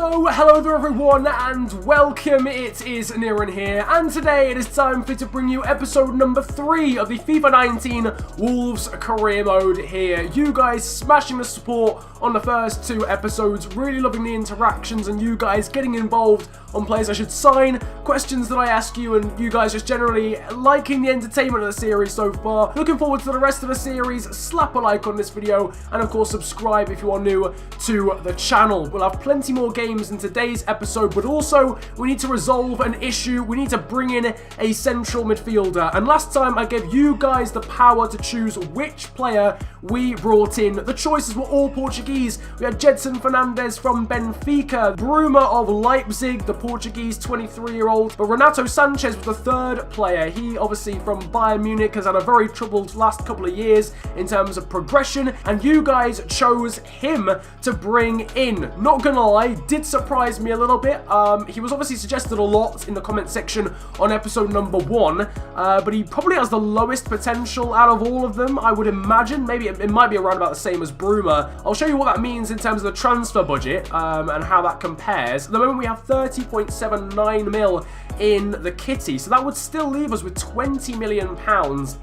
So, hello there everyone and welcome, it is Niran here, and today it is time for me to bring you episode number 3 of the FIFA 19 Wolves career mode here. You guys smashing the support on the first 2 episodes, really loving the interactions and you guys getting involved on players I should sign, questions that I ask you, and you guys just generally liking the entertainment of the series so far. Looking forward to the rest of the series. Slap a like on this video and of course subscribe if you are new to the channel. We'll have plenty more games in today's episode, but also we need to resolve an issue. We need to bring in a central midfielder, and last time I gave you guys the power to choose which player we brought in. The choices were all Portuguese. We had Gedson Fernandes from Benfica, Bruma of Leipzig, the Portuguese 23-year-old, but Renato Sanchez was the third player. He obviously from Bayern Munich has had a very troubled last couple of years in terms of progression, and you guys chose him to bring in. Not gonna lie, did surprise me a little bit. He was obviously suggested a lot in the comment section on episode number 1, but he probably has the lowest potential out of all of them, I would imagine. Maybe it might be around about the same as Bruma. I'll show you what that means in terms of the transfer budget and how that compares. At the moment we have 30.79 mil in the kitty, so that would still leave us with £20 million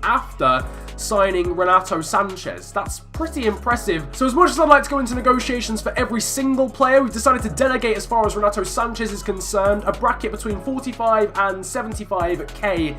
after signing Renato Sanchez. That's pretty impressive. So as much as I'd like to go into negotiations for every single player, we've decided to delegate as far as Renato Sanchez is concerned. A bracket between 45 and 75k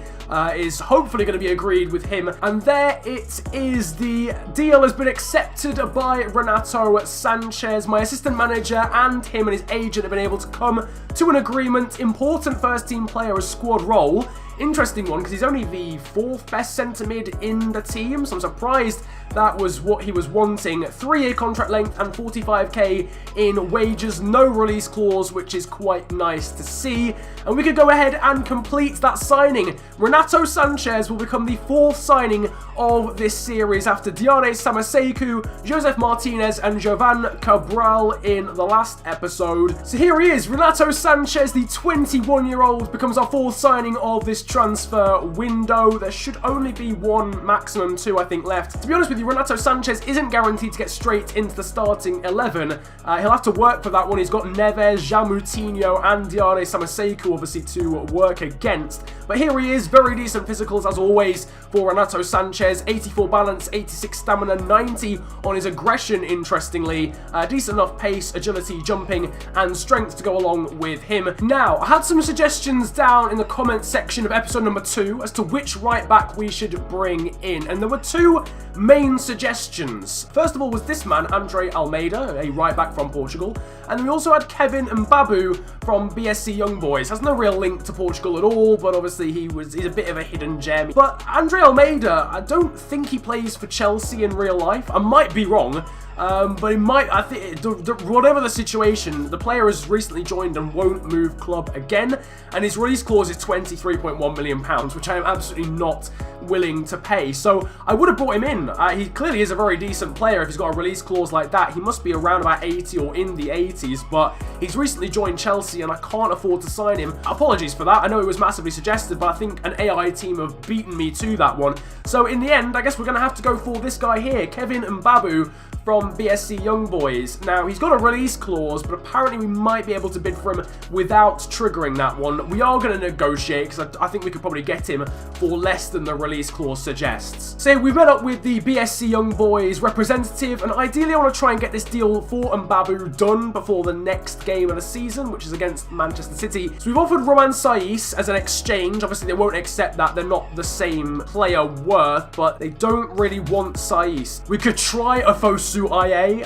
is hopefully going to be agreed with him. And there it is. The deal has been accepted by Renato Sanchez. My assistant manager and him and his agent have been able to come to an agreement. Important first team player as squad role. Interesting one, because he's only the 4th best centre mid in the team, so I'm surprised that was what he was wanting. 3-year contract length and 45k in wages, no release clause, which is quite nice to see. And we could go ahead and complete that signing. Renato Sanchez will become the 4th signing of this series after Diane Samaseku, Joseph Martinez and Jovan Cabral in the last episode. So here he is, Renato Sanchez, the 21-year-old, becomes our 4th signing of this transfer window. There should only be 1, maximum 2, I think, left. To be honest with you, Renato Sanchez isn't guaranteed to get straight into the starting 11. He'll have to work for that one. He's got Neves, Jamoutinho and Diane Samaseku obviously to work against. But here he is, very decent physicals as always for Renato Sanchez. 84 balance, 86 stamina, 90 on his aggression, interestingly. Decent enough pace, agility, jumping and strength to go along with him. Now, I had some suggestions down in the comment section of episode number 2 as to which right back we should bring in, and there were 2 main suggestions. First of all was this man, Andre Almeida, a right back from Portugal, and then we also had Kevin Mbabu from BSC Young Boys. Has no real link to Portugal at all, but obviously he's a bit of a hidden gem. But Andre Almeida, I don't think he plays for Chelsea in real life. I might be wrong. But he might, I think, whatever the situation, the player has recently joined and won't move club again, and his release clause is £23.1 million, which I am absolutely not willing to pay. So I would have brought him in. He clearly is a very decent player if he's got a release clause like that. He must be around about 80 or in the 80s, but he's recently joined Chelsea and I can't afford to sign him. Apologies for that. I know it was massively suggested, but I think an AI team have beaten me to that one. So in the end, I guess we're going to have to go for this guy here, Kevin Mbabu from BSC Young Boys. Now, he's got a release clause, but apparently we might be able to bid for him without triggering that one. We are going to negotiate, because I think we could probably get him for less than the release clause suggests. So we've met up with the BSC Young Boys representative, and ideally I want to try and get this deal for Mbabu done before the next game of the season, which is against Manchester City. So we've offered Roman Saiz as an exchange. Obviously they won't accept that. They're not the same player worth, but they don't really want Saiz. We could try a Fosu IA.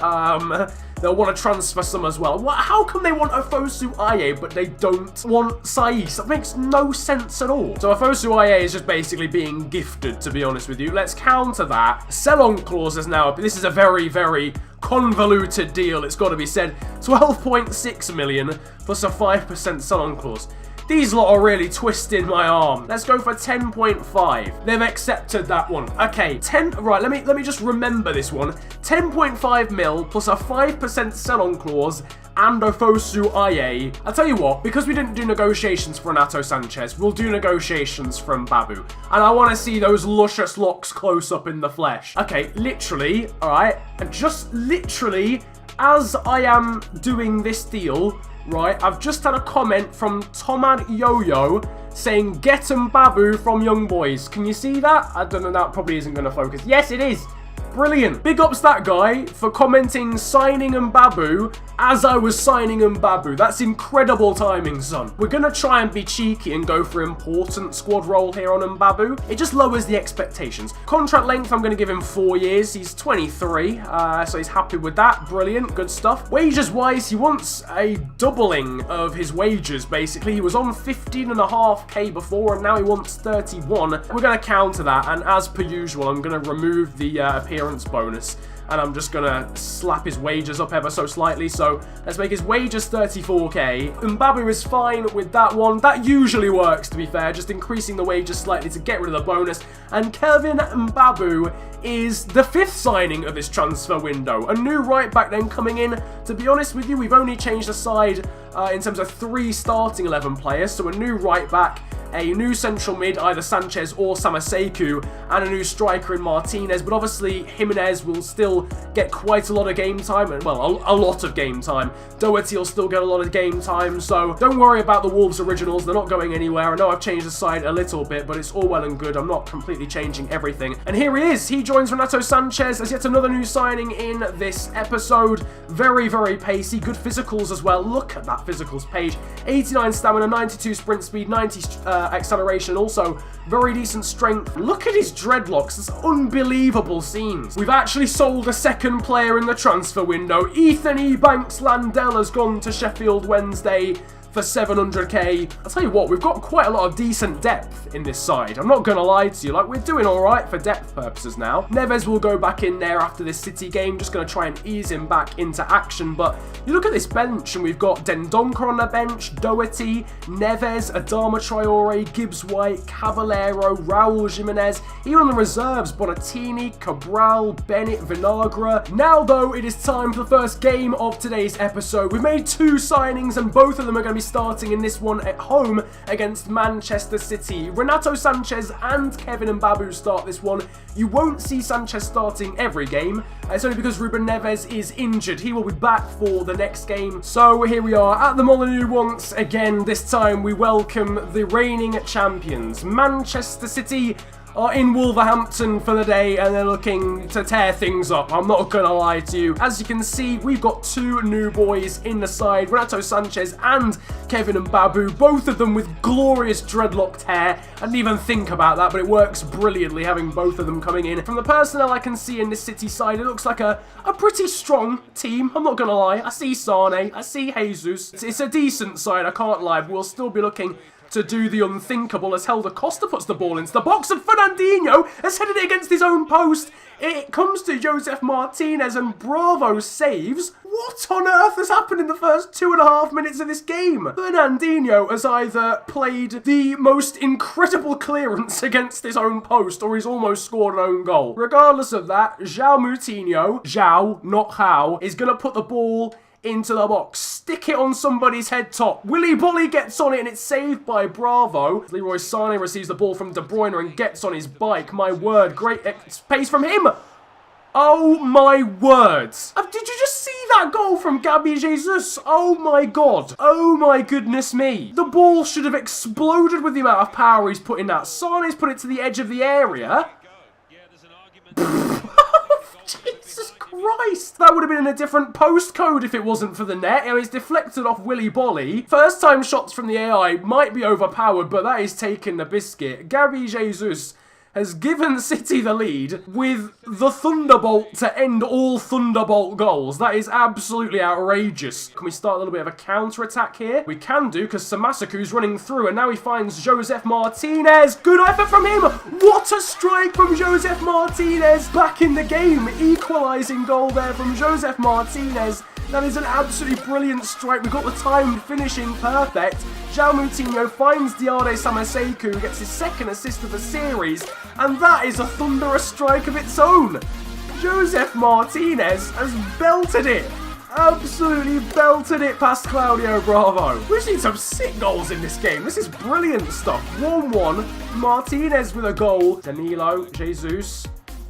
They'll want to transfer some as well. How come they want Ofosu IA but they don't want Saiz? That makes no sense at all. So Ofosu IA is just basically being gifted, to be honest with you. Let's counter that. Sell-on clauses now. This is a very, very convoluted deal, it's got to be said. 12.6 million plus a 5% sell-on clause. These lot are really twisting my arm. Let's go for 10.5. They've accepted that one. Okay, 10. Right, let me just remember this one. 10.5 mil plus a 5% sell-on clause and Ofosu IA. I'll tell you what, because we didn't do negotiations for Renato Sanchez, we'll do negotiations from Babu. And I want to see those luscious locks close up in the flesh. Okay, literally, all right, just literally as I am doing this deal, right, I've just had a comment from Tomad Yo-Yo saying, get Mbabu from Young Boys. Can you see that? I don't know, that probably isn't going to focus. Yes, it is. Brilliant. Big ups that guy for commenting signing Mbabu as I was signing Mbabu. That's incredible timing, son. We're going to try and be cheeky and go for important squad role here on Mbabu. It just lowers the expectations. Contract length, I'm going to give him 4 years. He's 23, so he's happy with that. Brilliant. Good stuff. Wages-wise, he wants a doubling of his wages, basically. He was on 15.5k before, and now he wants 31. We're going to counter that, and as per usual, I'm going to remove the appearance bonus, and I'm just gonna slap his wages up ever so slightly. So let's make his wages 34k. Mbabu is fine with that one. That usually works, to be fair, just increasing the wages slightly to get rid of the bonus. And Kevin Mbabu is the 5th signing of this transfer window. A new right back then coming in. To be honest with you, we've only changed the side in terms of 3 starting 11 players. So a new right back, a new central mid, either Sanchez or Samaseku, and a new striker in Martinez. But obviously, Jimenez will still get quite a lot of game time, and well, a lot of game time. Doherty will still get a lot of game time, so don't worry about the Wolves originals. They're not going anywhere. I know I've changed the side a little bit, but it's all well and good. I'm not completely changing everything. And here he is. He joins Renato Sanchez as yet another new signing in this episode. Very, very pacey. Good physicals as well. Look at that physicals page. 89 stamina, 92 sprint speed, 90 acceleration, also very decent strength. Look at his dreadlocks. It's unbelievable scenes. We've actually sold a second player in the transfer window. Ethan Ebanks Landell has gone to Sheffield Wednesday for 700k. I'll tell you what, we've got quite a lot of decent depth in this side. I'm not going to lie to you. Like, we're doing all right for depth purposes now. Neves will go back in there after this City game. Just going to try and ease him back into action. But you look at this bench and we've got Dendoncker on the bench, Doherty, Neves, Adama Traore, Gibbs White, Caballero, Raul Jimenez. Even on the reserves, Bonatini, Cabral, Bennett, Vinagre. Now, though, it is time for the first game of today's episode. We've made 2 signings and both of them are going to be starting in this one at home against Manchester City. Renato Sanchez and Kevin Mbabu start this one. You won't see Sanchez starting every game. It's only because Ruben Neves is injured. He will be back for the next game. So here we are at the Molineux once again. This time we welcome the reigning champions. Manchester City are in Wolverhampton for the day and they're looking to tear things up. I'm not gonna lie to you. As you can see, we've got 2 new boys in the side, Renato Sanchez and Kevin Mbabu, both of them with glorious dreadlocked hair. I didn't even think about that, but it works brilliantly having both of them coming in. From the personnel I can see in this City side, it looks like a pretty strong team. I'm not gonna lie. I see Sane, I see Jesus. It's a decent side, I can't lie, but we'll still be looking to do the unthinkable as Helder Costa puts the ball into the box and Fernandinho has headed it against his own post. It comes to Joseph Martinez and Bravo saves. What on earth has happened in the first 2.5 minutes of this game? Fernandinho has either played the most incredible clearance against his own post or he's almost scored an own goal. Regardless of that, João Moutinho, João, not how, is going to put the ball into the box, stick it on somebody's head top. Willy Bolly gets on it and it's saved by Bravo. Leroy Sané receives the ball from De Bruyne and gets on his bike. My word, great pace from him. Oh my words. Did you just see that goal from Gabi Jesus? Oh my god. Oh my goodness me. The ball should have exploded with the amount of power he's put in that. Sané's put it to the edge of the area. Jesus Christ! That would have been in a different postcode if it wasn't for the net. It was deflected off Willy Bolly. First time shots from the AI might be overpowered, but that is taking the biscuit. Gabi Jesus has given City the lead with the Thunderbolt to end all Thunderbolt goals. That is absolutely outrageous. Can we start a little bit of a counter-attack here? We can do, because Samasaku's running through, and now he finds Joseph Martinez. Good effort from him. What a strike from Joseph Martinez. Back in the game. Equalising goal there from Joseph Martinez. That is an absolutely brilliant strike. We've got the timed finishing perfect. João Moutinho finds Diade Samaseku, who gets his 2nd assist of the series, and that is a thunderous strike of its own. Joseph Martinez has belted it. Absolutely belted it past Claudio Bravo. We've seen some sick goals in this game. This is brilliant stuff. 1-1. Martinez with a goal. Danilo, Jesus.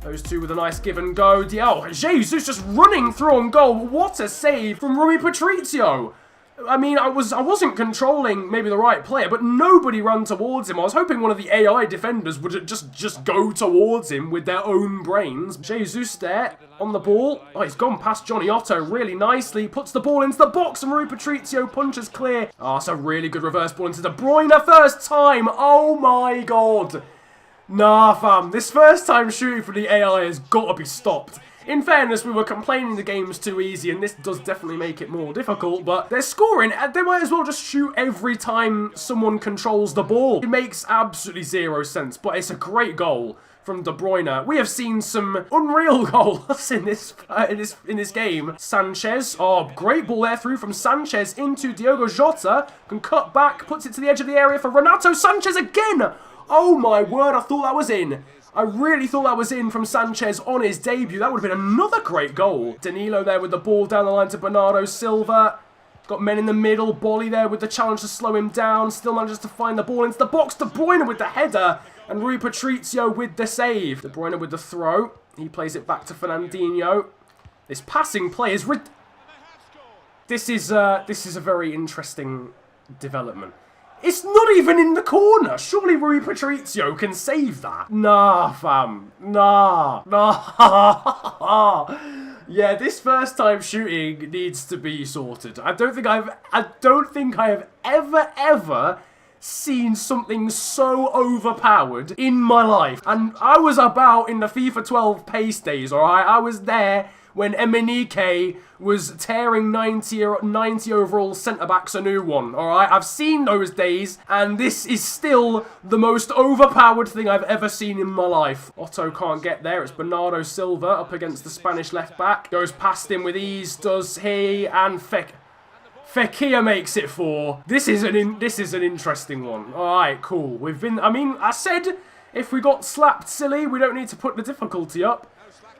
Those two with a nice give and go. Oh, Jesus just running through on goal. What a save from Rui Patricio. I mean, I wasn't controlling maybe the right player, but nobody ran towards him. I was hoping one of the AI defenders would just go towards him with their own brains. Jesus there on the ball. Oh, he's gone past Johnny Otto really nicely. Puts the ball into the box and Rui Patricio punches clear. Oh, it's a really good reverse ball into De Bruyne. First time. Oh my God. Nah, fam. This first time shooting for the AI has got to be stopped. In fairness, we were complaining the game's too easy, and this does definitely make it more difficult, but they're scoring, and they might as well just shoot every time someone controls the ball. It makes absolutely zero sense, but it's a great goal from De Bruyne. We have seen some unreal goals in this game. Sanchez, oh, great ball there through from Sanchez into Diogo Jota, can cut back, puts it to the edge of the area for Renato Sanchez again! Oh my word, I thought that was in. I really thought that was in from Sanchez on his debut. That would have been another great goal. Danilo there with the ball down the line to Bernardo Silva. Got men in the middle. Bolly there with the challenge to slow him down. Still manages to find the ball into the box. De Bruyne with the header. And Rui Patricio with the save. De Bruyne with the throw. He plays it back to Fernandinho. This passing play is... This is a very interesting development. It's not even in the corner. Surely Rui Patricio can save that. Nah, fam. Nah. Yeah, this first time shooting needs to be sorted. I don't think I have ever seen something so overpowered in my life. And I was about in the FIFA 12 pace days, alright? I was there when Emenike was tearing 90 overall centre-backs a new one, alright? I've seen those days, and this is still the most overpowered thing I've ever seen in my life. Otto can't get there. It's Bernardo Silva up against the Spanish left-back. Goes past him with ease, does he, and Fekir makes it 4. This is an interesting one. Alright, cool. I said if we got slapped silly, we don't need to put the difficulty up.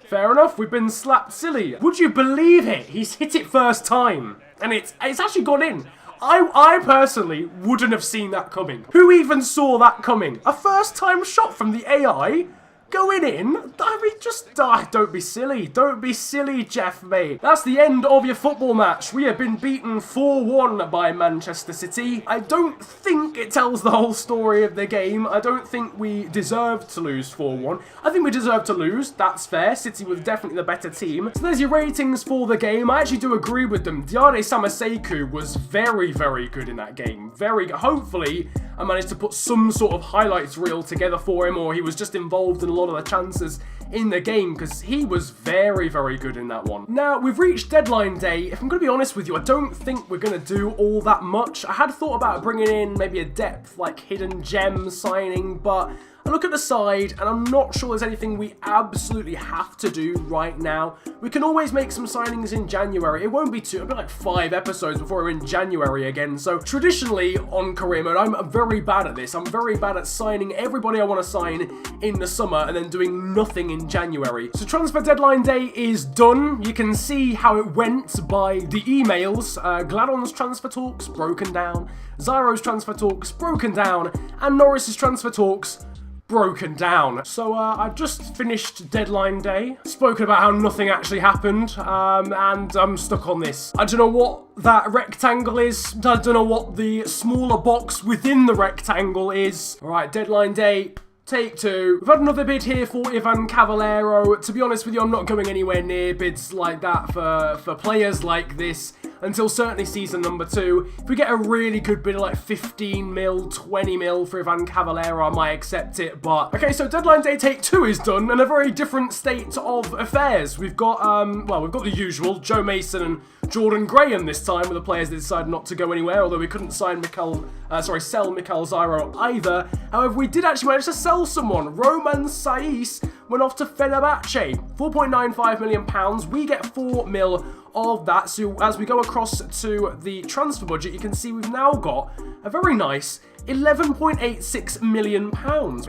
Fair enough, we've been slapped silly. Would you believe it? He's hit it first time. And it's actually gone in. I personally wouldn't have seen that coming. Who even saw that coming? A first time shot from the AI? Going in? I mean, just don't be silly. Don't be silly, Jeff, mate. That's the end of your football match. We have been beaten 4-1 by Manchester City. I don't think it tells the whole story of the game. I don't think we deserved to lose 4-1. I think we deserved to lose. That's fair. City was definitely the better team. So there's your ratings for the game. I actually do agree with them. Diane Samaseku was very, very good in that game. Very good. Hopefully, I managed to put some sort of highlights reel together for him, or he was just involved in a lot of the chances in the game, because he was very, very good in that one. Now, we've reached deadline day. If I'm going to be honest with you, I don't think we're going to do all that much. I had thought about bringing in maybe a depth, like hidden gem signing, but I look at the side and I'm not sure there's anything we absolutely have to do right now. We can always make some signings in January. It won't be it'll be like 5 episodes before we're in January again. So traditionally on career mode, I'm very bad at this. I'm very bad at signing everybody I want to sign in the summer and then doing nothing in January. So transfer deadline day is done. You can see how it went by the emails. Gladon's transfer talks broken down. Zyro's transfer talks broken down. And Norris's transfer talks broken down. So I've just finished deadline day, spoken about how nothing actually happened, and I'm stuck on this. I don't know what that rectangle is. I don't know what the smaller box within the rectangle is. All right, deadline day. Take 2. We've had another bid here for Ivan Cavallero. To be honest with you, I'm not going anywhere near bids like that for players like this until certainly season number 2. If we get a really good bid of like 15 mil, 20 mil for Ivan Cavallero, I might accept it. But okay, so deadline day take 2 is done, and a very different state of affairs. We've got we've got the usual Joe Mason and Jordan Graham this time, with the players that decided not to go anywhere, although we couldn't sell Mikael Zyro either. However, we did actually manage to sell someone. Roman Saiz went off to Fenerbahce. £4.95 million. We get 4 mil of that. So as we go across to the transfer budget, you can see we've now got a very nice £11.86 million.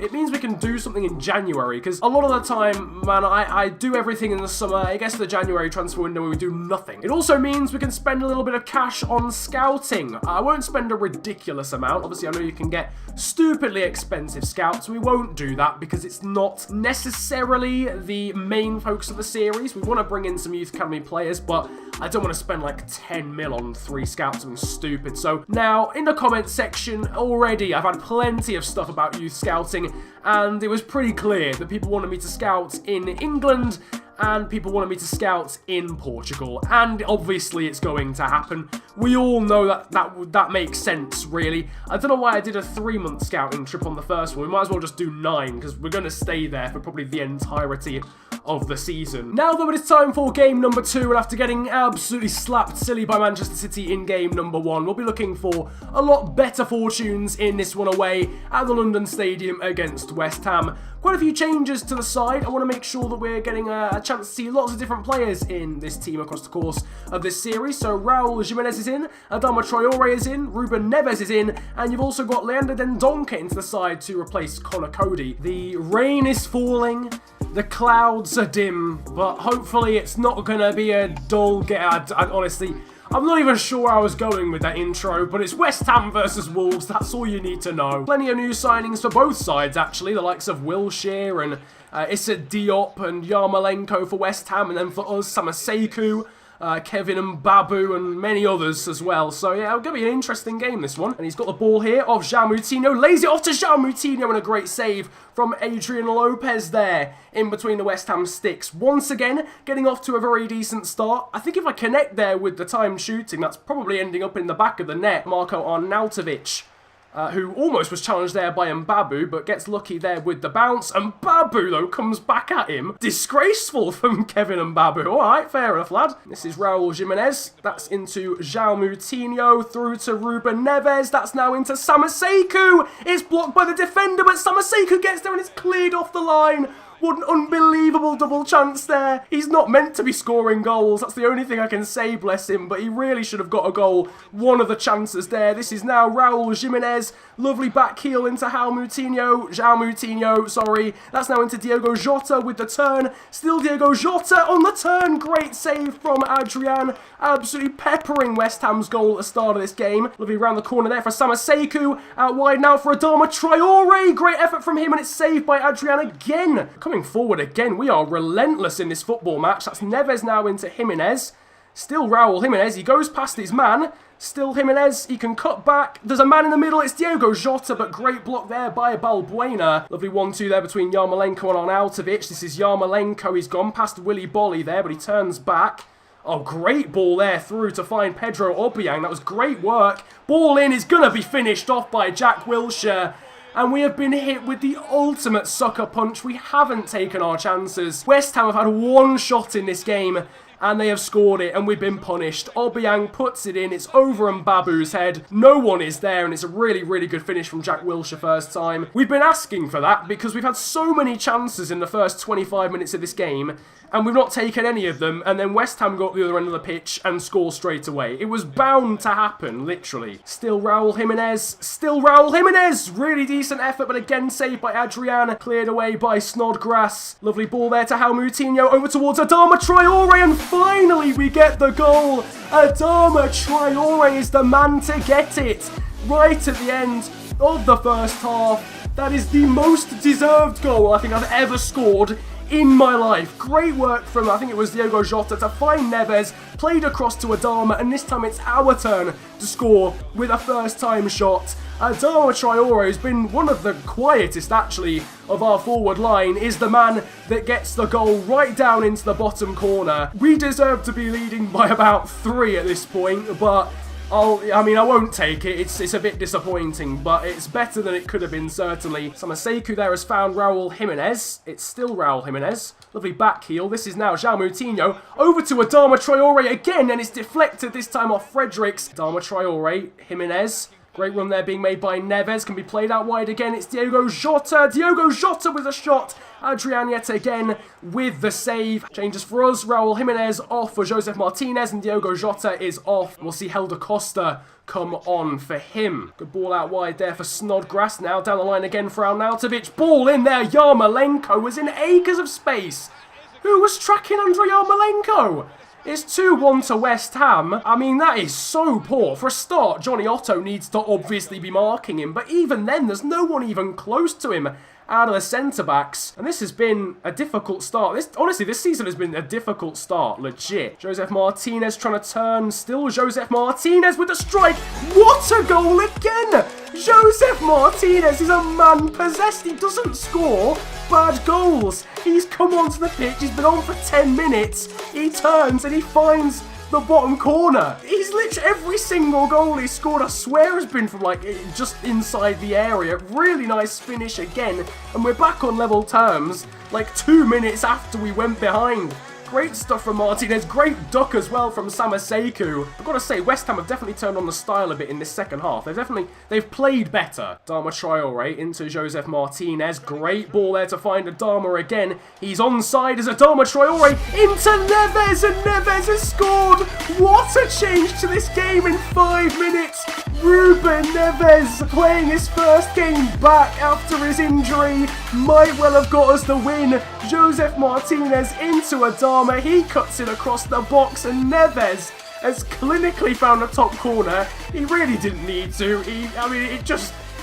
It means we can do something in January, because a lot of the time, man, I do everything in the summer. It gets to the January transfer window where we do nothing. It also means we can spend a little bit of cash on scouting. I won't spend a ridiculous amount. Obviously, I know you can get stupidly expensive scouts. We won't do that because it's not necessarily the main focus of the series. We want to bring in some youth academy players, but I don't want to spend like 10 mil on 3 scouts, something stupid. So now in the comments section already, I've had plenty of stuff about youth scouting, and it was pretty clear that people wanted me to scout in England and people wanted me to scout in Portugal, and obviously it's going to happen. We all know that makes sense, really. I don't know why I did a 3-month scouting trip on the first one. We might as well just do 9, because we're going to stay there for probably the entirety of the season. Now though, it is time for game number 2, and after getting absolutely slapped silly by Manchester City in game number 1, we'll be looking for a lot better fortunes in this one away at the London Stadium against West Ham. Quite a few changes to the side. I want to make sure that we're getting a chance to see lots of different players in this team across the course of this series. So Raul Jimenez is in, Adama Traore is in, Ruben Neves is in, and you've also got Leander Dendoncker into the side to replace Connor Cody. The rain is falling, the clouds are dim, but hopefully it's not going to be a dull game. Honestly, I'm not even sure where I was going with that intro, but it's West Ham versus Wolves, that's all you need to know. Plenty of new signings for both sides, actually, the likes of Wilshere and Issa Diop and Yarmolenko for West Ham, and then for us, Samaseku, Kevin and Babu, and many others as well. So yeah, it's going to be an interesting game, this one. And he's got the ball here of João Moutinho, lays it off to João Moutinho, and a great save from Adrian Lopez there in between the West Ham sticks. Once again, getting off to a very decent start. I think if I connect there with the timed shooting, that's probably ending up in the back of the net. Marko Arnautovic, who almost was challenged there by Mbabu, but gets lucky there with the bounce. And Babu, though, comes back at him. Disgraceful from Kevin Mbabu. All right, fair enough, lad. This is Raul Jimenez. That's into João Moutinho, through to Ruben Neves. That's now into Samaseku. It's blocked by the defender, but Samaseku gets there and it's cleared off the line. What an unbelievable double chance there. He's not meant to be scoring goals. That's the only thing I can say, bless him. But he really should have got a goal. One of the chances there. This is now Raul Jimenez. Lovely back heel into João Moutinho, sorry. That's now into Diogo Jota with the turn. Still Diogo Jota on the turn. Great save from Adrian. Absolutely peppering West Ham's goal at the start of this game. Lovely round the corner there for Samaseku. Out wide now for Adama Traore. Great effort from him, and it's saved by Adrian again. Coming forward again, we are relentless in this football match. That's Neves now into Jimenez. Still Raul Jimenez, he goes past his man. Still Jimenez, he can cut back. There's a man in the middle, it's Diogo Jota, but great block there by Balbuena. Lovely 1-2 there between Yarmolenko and Arnautovic. This is Yarmolenko, he's gone past Willy Bolly there, but he turns back. Oh, great ball there through to find Pedro Obiang. That was great work. Ball in is going to be finished off by Jack Wilshere. And we have been hit with the ultimate sucker punch. We haven't taken our chances. West Ham have had one shot in this game, and they have scored it, and we've been punished. Obiang puts it in. It's over Mbabu's head. No one is there, and it's a really, really good finish from Jack Wilshere first time. We've been asking for that because we've had so many chances in the first 25 minutes of this game, and we've not taken any of them, and then West Ham got the other end of the pitch and score straight away. It was bound to happen, literally. Still Raul Jimenez. Really decent effort, but again saved by Adrian. Cleared away by Snodgrass. Lovely ball there to João Moutinho, over towards Adama Traore, and finally we get the goal. Adama Traore is the man to get it. Right at the end of the first half. That is the most deserved goal I think I've ever scored in my life. Great work from, I think it was Diogo Jota, to find Neves, played across to Adama, and this time it's our turn to score with a first time shot. Adama Traore has been one of the quietest, actually, of our forward line, is the man that gets the goal right down into the bottom corner. We deserve to be leading by about 3 at this point, but I won't take it. It's a bit disappointing, but it's better than it could have been, certainly. Samaseku there has found Raul Jimenez. It's still Raul Jimenez. Lovely back heel. This is now João Moutinho. Over to Adama Traore again, and it's deflected this time off Fredericks. Adama Traore, Jimenez. Great run there being made by Neves. Can be played out wide again. It's Diogo Jota. Diogo Jota with a shot. Adrian yet again with the save. Changes for us. Raul Jimenez off for Josef Martinez, and Diogo Jota is off. We'll see Helder Costa come on for him. Good ball out wide there for Snodgrass. Now down the line again for Arnautovic. Ball in there. Yarmolenko was in acres of space. Who was tracking Andrei Yarmolenko? It's 2-1 to West Ham. I mean, that is so poor. For a start, Johnny Otto needs to obviously be marking him, but even then, there's no one even close to him out of the centre-backs. And this has been a difficult start. Honestly, this season has been a difficult start, legit. Josef Martinez trying to turn. Still Josef Martinez with the strike. What a goal again! Josef Martinez is a man possessed. He doesn't score bad goals. He's come onto the pitch. He's been on for 10 minutes. He turns and he finds the bottom corner. He's literally every single goal he scored, I swear, has been from like just inside the area. Really nice finish again, and we're back on level terms like 2 minutes after we went behind. Great stuff from Martinez. Great duck as well from Samaseku. I've got to say, West Ham have definitely turned on the style a bit in this second half. They've played better. Adama Traore into Josef Martinez. Great ball there to find Adama again. He's onside as Adama Traore into Neves, and Neves has scored. What a change to this game in 5 minutes. Ruben Neves playing his first game back after his injury might well have got us the win. Josef Martinez into Adama. He cuts it across the box, and Neves has clinically found the top corner. He really didn't need to.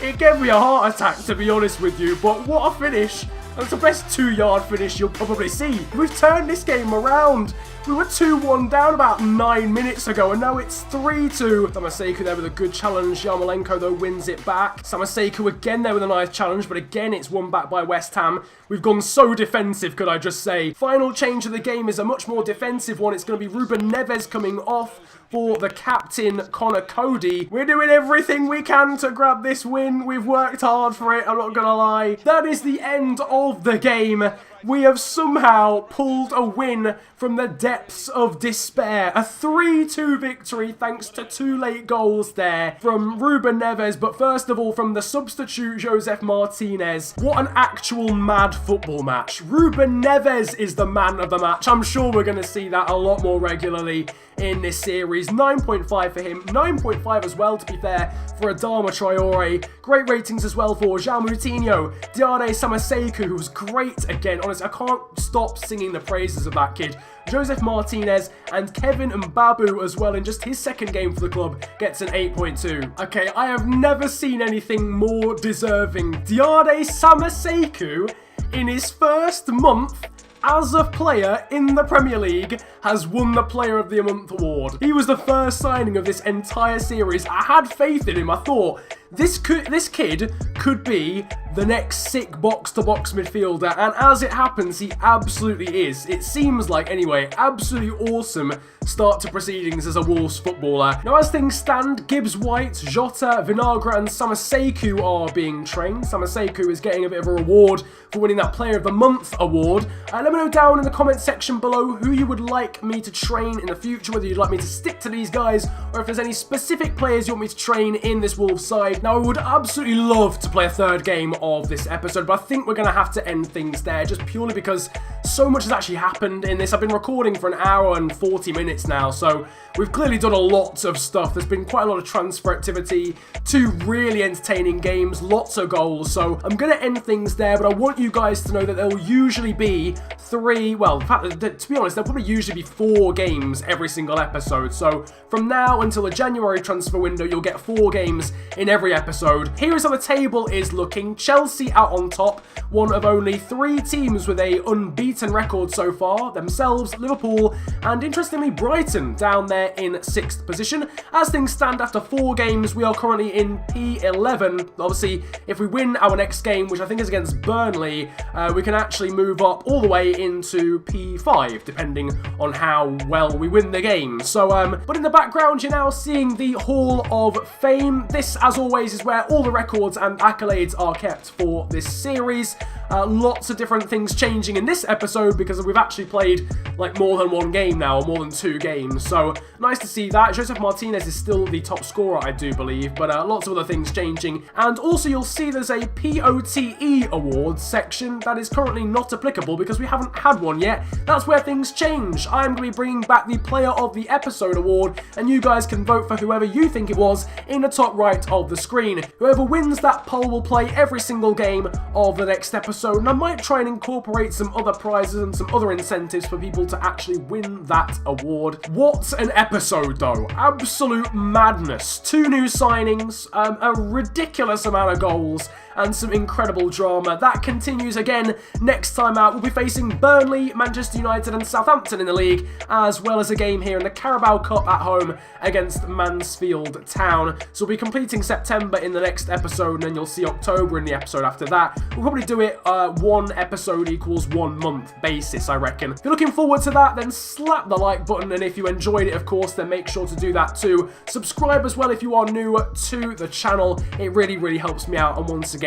It gave me a heart attack, to be honest with you. But what a finish. That's the best 2-yard finish you'll probably see. We've turned this game around. We were 2-1 down about 9 minutes ago, and now it's 3-2. Samaseku there with a good challenge. Yarmolenko, though, wins it back. Samaseku again there with a nice challenge, but again, it's won back by West Ham. We've gone so defensive, could I just say. Final change of the game is a much more defensive one. It's going to be Ruben Neves coming off for the captain, Connor Cody. We're doing everything we can to grab this win. We've worked hard for it, I'm not going to lie. That is the end of the game. We have somehow pulled a win from the depths of despair. A 3-2 victory thanks to 2 late goals there from Ruben Neves, but first of all from the substitute Josef Martinez. What an actual mad football match. Ruben Neves is the man of the match. I'm sure we're going to see that a lot more regularly in this series. 9.5 for him, 9.5 as well, to be fair, for Adama Traore. Great ratings as well for João Moutinho, Diade Samaseku, who was great again. Honestly, I can't stop singing the praises of that kid. Josef Martinez and Kevin Mbabu as well in just his second game for the club gets an 8.2. Okay, I have never seen anything more deserving. Diade Samaseku, in his first month as a player in the Premier League, has won the Player of the Month award. He was the first signing of this entire series. I had faith in him. I thought, this kid could be the next sick box-to-box midfielder, and as it happens, he absolutely is. It seems like, anyway, absolutely awesome start to proceedings as a Wolves footballer. Now, as things stand, Gibbs White, Jota, Vinagre, and Samaseku are being trained. Samaseku is getting a bit of a reward for winning that Player of the Month award. Let me know down in the comment section below who you would like me to train in the future, whether you'd like me to stick to these guys, or if there's any specific players you want me to train in this Wolves side. Now, I would absolutely love to play a third game of this episode, but I think we're going to have to end things there, just purely because so much has actually happened in this. I've been recording for an hour and 40 minutes now, so we've clearly done a lot of stuff. There's been quite a lot of transfer activity, 2 really entertaining games, lots of goals, so I'm going to end things there, but I want you guys to know that there will usually be 3, well, in fact, to be honest, there'll probably usually be 4 games every single episode, so from now until the January transfer window, you'll get 4 games in every episode. Here is how the table is looking. Chelsea out on top, one of only 3 teams with a unbeaten record so far, themselves, Liverpool, and interestingly Brighton down there in 6th position. As things stand after 4 games, we are currently in P11. Obviously, if we win our next game, which I think is against Burnley, we can actually move up all the way into P5, depending on how well we win the game. So, but in the background, you're now seeing the Hall of Fame. This, as always, is where all the records and accolades are kept for this series. Lots of different things changing in this episode because we've actually played like more than one game now, or more than 2 games. So nice to see that. Joseph Martinez is still the top scorer, I do believe, but lots of other things changing. And also you'll see there's a POTE awards section that is currently not applicable because we haven't had one yet. That's where things change. I'm going to be bringing back the Player of the Episode award, and you guys can vote for whoever you think it was in the top right of the screen. Whoever wins that poll will play every single game of the next episode, and I might try and incorporate some other prizes and some other incentives for people to actually win that award. What an episode though. Absolute madness. 2 new signings, a ridiculous amount of goals, and some incredible drama. That continues again next time out. We'll be facing Burnley, Manchester United and Southampton in the league, as well as a game here in the Carabao Cup at home against Mansfield Town. So we'll be completing September in the next episode, and then you'll see October in the episode after that. We'll probably do it 1 episode equals 1 month basis, I reckon. If you're looking forward to that, then slap the like button, and if you enjoyed it, of course, then make sure to do that too. Subscribe as well if you are new to the channel. It really, really helps me out, and once again,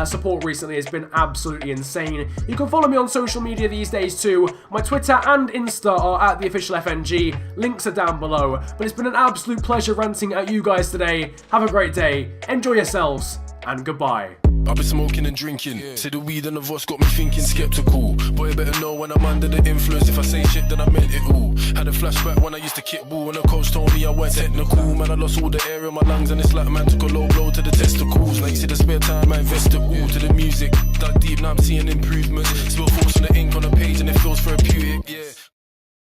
support recently has been absolutely insane. You can follow me on social media these days too. My Twitter and Insta are at @theofficialfng. Links are down below. But it's been an absolute pleasure ranting at you guys today. Have a great day. Enjoy yourselves, and goodbye. I've been smoking and drinking. Say the weed and the voice got me thinking skeptical. Boy, you better know when I'm under the influence. If I say shit, then I meant it all. Had a flashback when I used to kick ball, and the coach told me I weren't technical. Man, I lost all the air in my lungs, and it's like man took a low blow to the testicles. Now you see the spare time, I invest it all to the music. Dug deep, now I'm seeing improvements. Spill force on the ink on the page, and it feels therapeutic. Yeah.